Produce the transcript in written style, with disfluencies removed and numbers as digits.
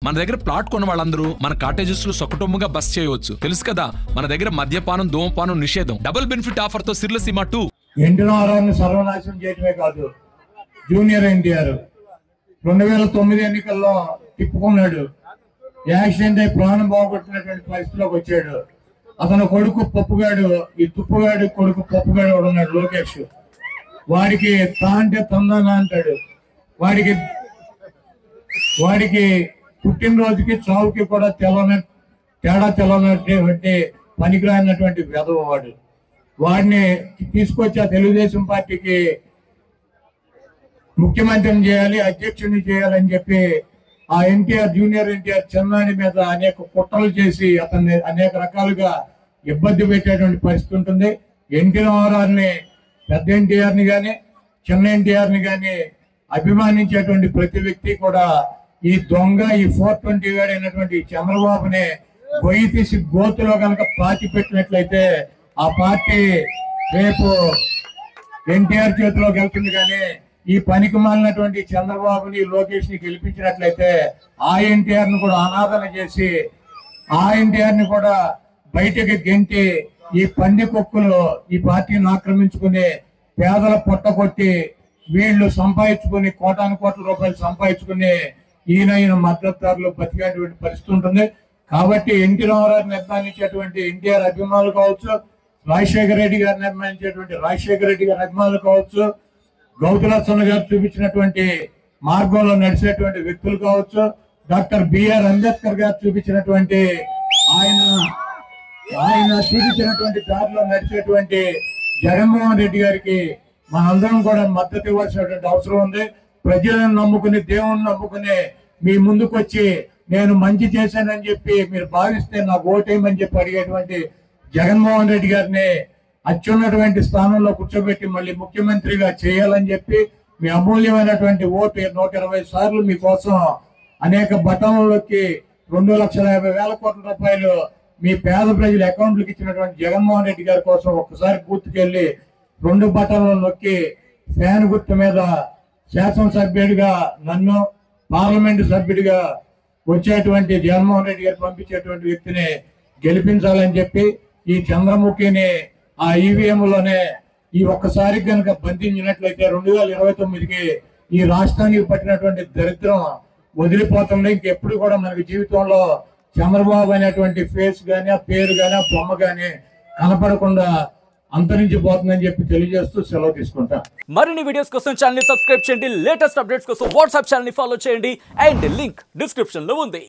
మన దగ్గర ప్లాట్ కొన్న వాళ్ళందరూ మన కాటేజెస్ లో సొకటొమ్ముగా బస్ చేయవచ్చు. తెలుసు కదా, మన దగ్గర మద్యపానం ధూమపానం నిషేధం. డబుల్ బెనిఫిట్ ఆఫర్ తో సిర్లసీమ 2. ఎన్టీఆర్ని సర్వనాశనం చేయటమే కాదు, జూనియర్ ఎన్టీఆర్ 2009 ఎన్నికల్లో తిప్పుకున్నాడు. యాక్సిడెంట్ అయి ప్రాణం బాగుపడుతున్నటువంటి పరిస్థితిలోకి వచ్చాడు. అతను కొడుకు పప్పుగాడు, ఈ తుప్పుగాడు కొడుకు పప్పుగాడు ఉన్నాడు లోకేష్. వాడికి తా అంటే తందానా అంటాడు. వాడికి పుట్టినరోజుకి చావుకి కూడా తేడా తెల్లనటువంటి పనికిరానటువంటి వెధవ వాడు. వాడిని తీసుకొచ్చి ఆ తెలుగుదేశం పార్టీకి ముఖ్యమంత్రిని చేయాలి, అధ్యక్షుడిని చేయాలని చెప్పి ఆ ఎన్టీఆర్ జూనియర్ ఎన్టీఆర్ చెన్నాని మీద అనేక కుట్రలు చేసి అతన్ని అనేక రకాలుగా ఇబ్బంది పెట్టేటువంటి పరిస్థితి ఉంటుంది. ఎన్టీఆర్ని పెద్ద ఎన్టీఆర్ని కానీ చిన్న ఎన్టీఆర్ని కానీ అభిమానించేటువంటి ప్రతి వ్యక్తి కూడా ఈ దొంగ, ఈ 420 గాడు అయినటువంటి చంద్రబాబుని గొయ్యి తీసి గోతులో కనుక పాతి పెట్టినట్లయితే ఆ పార్టీ రేపు ఎన్టీఆర్ చేతిలోకి వెళ్తుంది. కానీ ఈ పనికి మాలినటువంటి చంద్రబాబుని లోకేష్ ని గెలిపించినట్లయితే ఆ ఎన్టీఆర్ ను కూడా అనాదన చేసి ఆ ఎన్టీఆర్ ని కూడా బయటకి గెంటి ఈ పంది కుక్కలు ఈ పార్టీని ఆక్రమించుకుని పేదల పొట్ట కొట్టి వీళ్ళు సంపాదించుకుని కోటాను కోట్ల రూపాయలు సంపాదించుకుని ఈయన మద్దతుదారులు బతికేటువంటి పరిస్థితి ఉంటుంది. కాబట్టి ఎన్టీ రామారావు నిర్మాణించేటువంటి ఎన్టీఆర్ అభిమానులు కావచ్చు, రాజశేఖర రెడ్డి గారు నిర్మాణించేటువంటి రాజశేఖర రెడ్డి గారి అభిమానులు కావచ్చు, గౌతులచ్చన్న గారు చూపించినటువంటి మార్గంలో నడిచేటువంటి వ్యక్తులు కావచ్చు, డాక్టర్ బిఆర్ అంబేద్కర్ గారు చూపించినటువంటి ఆయన చూపించినటువంటి దారిలో నడిచేటువంటి జగన్మోహన్ రెడ్డి గారికి మనందరం కూడా మద్దతు ఇవ్వాల్సినటువంటి అవసరం ఉంది. ప్రజలను నమ్ముకుని, దేవుని నమ్ముకుని మీ ముందుకు వచ్చి నేను మంచి చేశానని చెప్పి మీరు భావిస్తే నాకు ఓటేయమని చెప్పి అడిగేటువంటి జగన్మోహన్ రెడ్డి గారిని అత్యున్నటువంటి స్థానంలో కూర్చోబెట్టి మళ్ళీ ముఖ్యమంత్రిగా చేయాలని చెప్పి మీ అమూల్యమైనటువంటి ఓటు 120 సార్లు మీకోసం అనేక బటన్లకి 2,50,000 కోట్ల రూపాయలు మీ పేద ప్రజల అకౌంట్లకు ఇచ్చినటువంటి జగన్మోహన్ రెడ్డి గారి కోసం ఒక్కసారి గుర్తుకెళ్ళి 2 బటన్లు నొక్కి ఫ్యాన్ గుర్తు మీద శాసనసభ్యుడిగా నన్ను, పార్లమెంటు సభ్యుడిగా వచ్చేటువంటి జగన్మోహన్ రెడ్డి గారు పంపించేటువంటి వ్యక్తిని గెలిపించాలని చెప్పి ఈ చంద్రముఖిని ఆ ఈవీఎంలోనే ఈ ఒక్కసారి కనుక బంధించినట్లయితే 2029కి ఈ రాష్ట్రానికి పట్టినటువంటి దరిద్రం వదిలిపోతుంది. ఇంకెప్పుడు కూడా మనకి జీవితంలో చంద్రబాబు అనేటువంటి ఫేస్ గానీ, ఆ పేరు గానీ, ఆ బొమ్మ గానీ కనపడకుండా అంతరించిపోతుందని చెప్పి తెలియజేస్తూ సెలవు తీసుకుంటా. మరిన్ని వీడియోస్ కోసం ఛానల్ ని సబ్స్క్రైబ్ చేయండి. లేటెస్ట్ అప్డేట్స్ కోసం వాట్సాప్ ఛానల్ ని ఫాలో చేయండి. అండ్ లింక్ డిస్క్రిప్షన్ లో ఉంది.